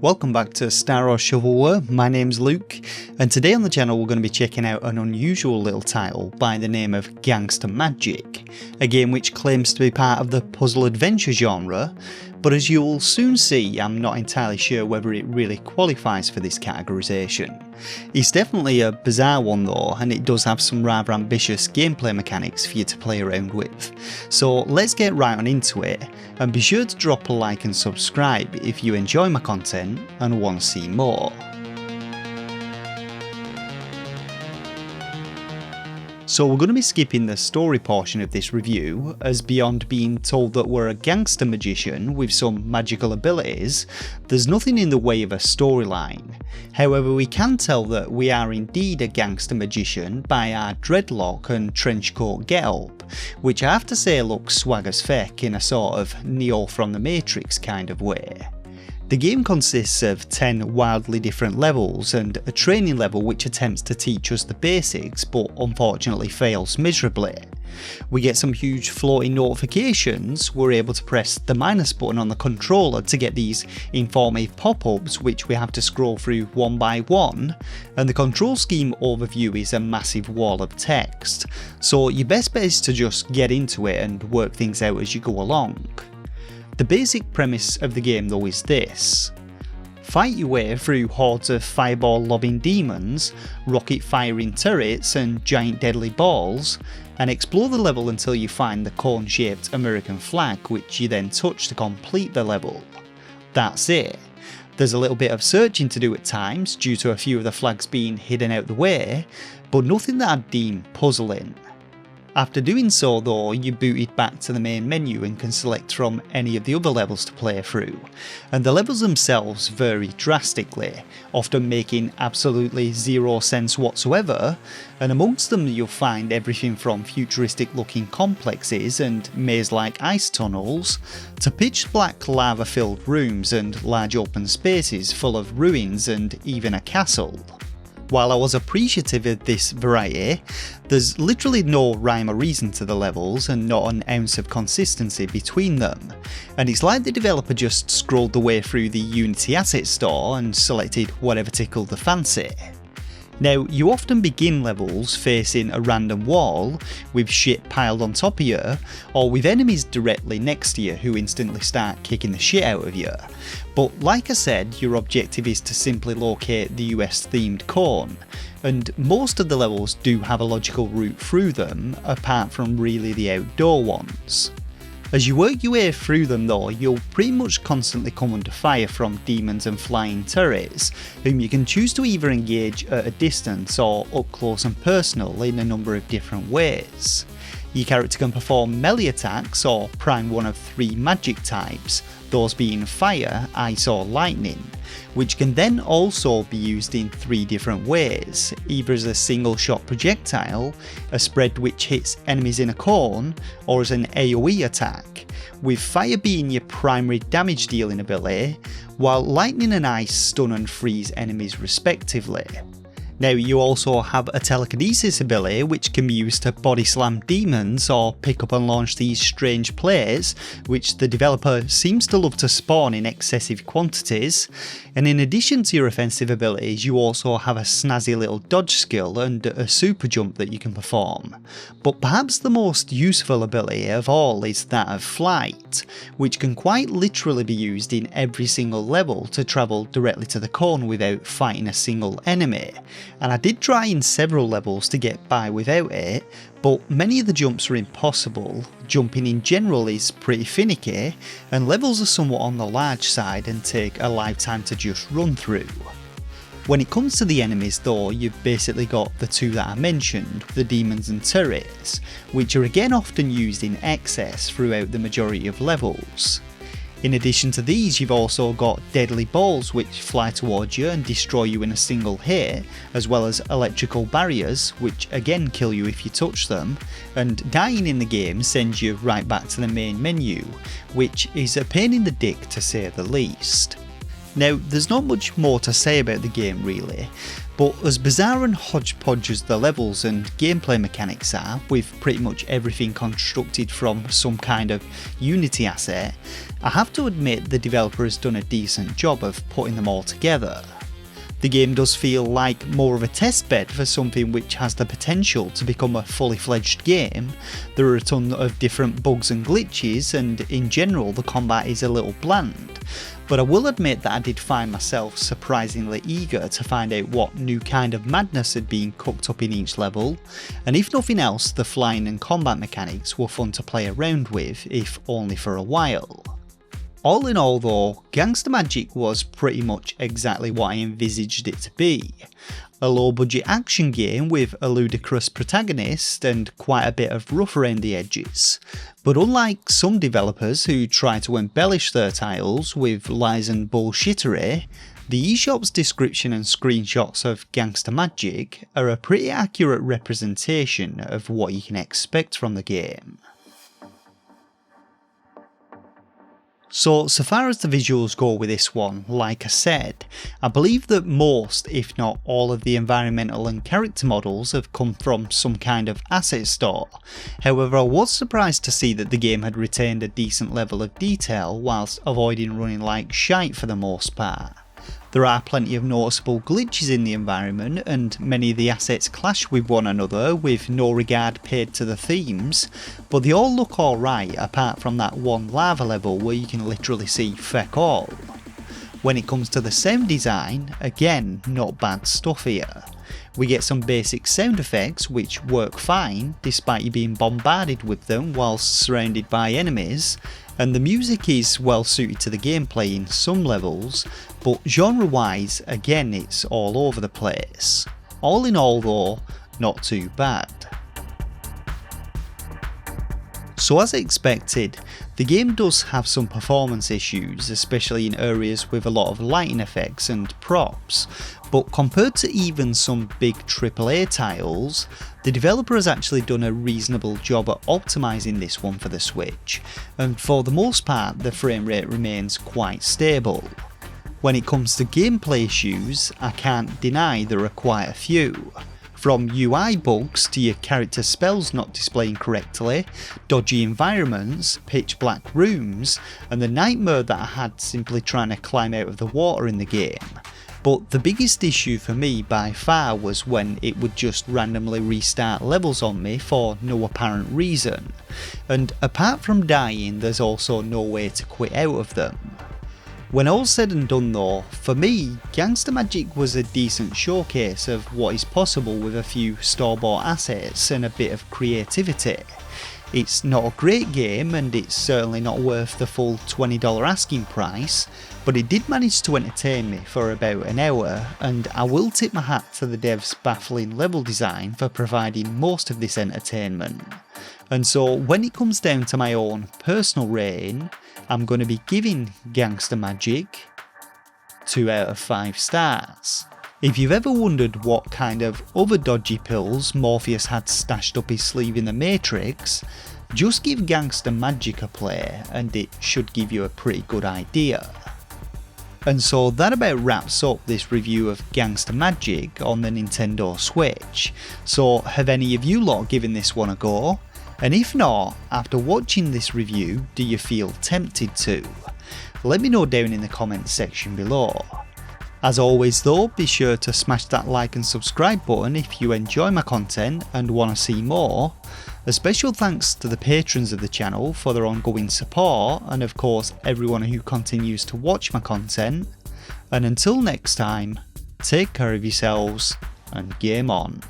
Welcome back to Star Wars Shovelware. My name's Luke, and today on the channel we're going to be checking out an unusual little title by the name of Gangsta Magic, a game which claims to be part of the puzzle adventure genre, but as you'll soon see, I'm not entirely sure whether it really qualifies for this categorisation. It's definitely a bizarre one though, and it does have some rather ambitious gameplay mechanics for you to play around with. So let's get right on into it, and be sure to drop a like and subscribe if you enjoy my content and want to see more. So we're going to be skipping the story portion of this review, as beyond being told that we're a gangster magician with some magical abilities, there's nothing in the way of a storyline. However, we can tell that we are indeed a gangster magician by our dreadlock and trenchcoat getup, which I have to say looks swag as feck in a sort of Neo from the Matrix kind of way. The game consists of 10 wildly different levels and a training level which attempts to teach us the basics but unfortunately fails miserably. We get some huge floating notifications, we're able to press the minus button on the controller to get these informative pop-ups which we have to scroll through one by one, and the control scheme overview is a massive wall of text, so your best bet is to just get into it and work things out as you go along. The basic premise of the game though is this: fight your way through hordes of fireball lobbing demons, rocket firing turrets and giant deadly balls, and explore the level until you find the cone shaped American flag, which you then touch to complete the level. That's it. There's a little bit of searching to do at times due to a few of the flags being hidden out the way, but nothing that I'd deem puzzling. After doing so though, you're booted back to the main menu and can select from any of the other levels to play through, and the levels themselves vary drastically, often making absolutely zero sense whatsoever, and amongst them you'll find everything from futuristic looking complexes and maze-like ice tunnels, to pitch black lava filled rooms and large open spaces full of ruins and even a castle. While I was appreciative of this variety, there's literally no rhyme or reason to the levels and not an ounce of consistency between them, and it's like the developer just scrolled the way through the Unity asset store and selected whatever tickled the fancy. Now, you often begin levels facing a random wall with shit piled on top of you, or with enemies directly next to you who instantly start kicking the shit out of you. But like I said, your objective is to simply locate the US themed cone, and most of the levels do have a logical route through them, apart from really the outdoor ones. As you work your way through them though, you'll pretty much constantly come under fire from demons and flying turrets, whom you can choose to either engage at a distance or up close and personal in a number of different ways. Your character can perform melee attacks or prime one of 3 magic types, those being fire, ice or lightning, which can then also be used in 3 different ways, either as a single shot projectile, a spread which hits enemies in a cone, or as an AoE attack, with fire being your primary damage dealing ability, while lightning and ice stun and freeze enemies respectively. Now, you also have a telekinesis ability which can be used to body slam demons or pick up and launch these strange plates, which the developer seems to love to spawn in excessive quantities, and in addition to your offensive abilities you also have a snazzy little dodge skill and a super jump that you can perform. But perhaps the most useful ability of all is that of flight, which can quite literally be used in every single level to travel directly to the cone without fighting a single enemy. And I did try in several levels to get by without it, but many of the jumps are impossible, jumping in general is pretty finicky, and levels are somewhat on the large side and take a lifetime to just run through. When it comes to the enemies though, you've basically got the 2 that I mentioned, the demons and turrets, which are again often used in excess throughout the majority of levels. In addition to these, you've also got deadly balls which fly towards you and destroy you in a single hit, as well as electrical barriers which again kill you if you touch them, and dying in the game sends you right back to the main menu, which is a pain in the dick to say the least. Now, there's not much more to say about the game really, but as bizarre and hodgepodge as the levels and gameplay mechanics are, with pretty much everything constructed from some kind of Unity asset, I have to admit the developer has done a decent job of putting them all together. The game does feel like more of a test bed for something which has the potential to become a fully fledged game. There are a ton of different bugs and glitches, and in general the combat is a little bland. But I will admit that I did find myself surprisingly eager to find out what new kind of madness had been cooked up in each level, and if nothing else, the flying and combat mechanics were fun to play around with, if only for a while. All in all though, Gangsta Magic was pretty much exactly what I envisaged it to be. A low budget action game with a ludicrous protagonist and quite a bit of rough around the edges. But unlike some developers who try to embellish their titles with lies and bullshittery, the eShop's description and screenshots of Gangsta Magic are a pretty accurate representation of what you can expect from the game. So far as the visuals go with this one, like I said, I believe that most, if not all of the environmental and character models have come from some kind of asset store. However, I was surprised to see that the game had retained a decent level of detail whilst avoiding running like shite for the most part. There are plenty of noticeable glitches in the environment, and many of the assets clash with one another with no regard paid to the themes, but they all look alright apart from that one lava level where you can literally see feck all. When it comes to the sound design, again, not bad stuff here. We get some basic sound effects which work fine despite you being bombarded with them whilst surrounded by enemies, and the music is well suited to the gameplay in some levels, but genre wise, again, it's all over the place. All in all though, not too bad. So as expected, the game does have some performance issues, especially in areas with a lot of lighting effects and props, but compared to even some big AAA titles, the developer has actually done a reasonable job at optimising this one for the Switch, and for the most part the frame rate remains quite stable. When it comes to gameplay issues, I can't deny there are quite a few. From UI bugs to your character spells not displaying correctly, dodgy environments, pitch black rooms, and the nightmare that I had simply trying to climb out of the water in the game. But the biggest issue for me by far was when it would just randomly restart levels on me for no apparent reason. And apart from dying, there's also no way to quit out of them. When all's said and done though, for me, Gangsta Magic was a decent showcase of what is possible with a few store-bought assets and a bit of creativity. It's not a great game and it's certainly not worth the full $20 asking price, but it did manage to entertain me for about an hour, and I will tip my hat to the dev's baffling level design for providing most of this entertainment. And so when it comes down to my own personal rating, I'm going to be giving Gangsta Magic 2 out of 5 stars. If you've ever wondered what kind of other dodgy pills Morpheus had stashed up his sleeve in the Matrix, just give Gangsta Magic a play and it should give you a pretty good idea. And so that about wraps up this review of Gangsta Magic on the Nintendo Switch. So have any of you lot given this one a go? And if not, after watching this review, do you feel tempted to? Let me know down in the comments section below. As always though, be sure to smash that like and subscribe button if you enjoy my content and want to see more. A special thanks to the patrons of the channel for their ongoing support, and of course everyone who continues to watch my content. And until next time, take care of yourselves and game on.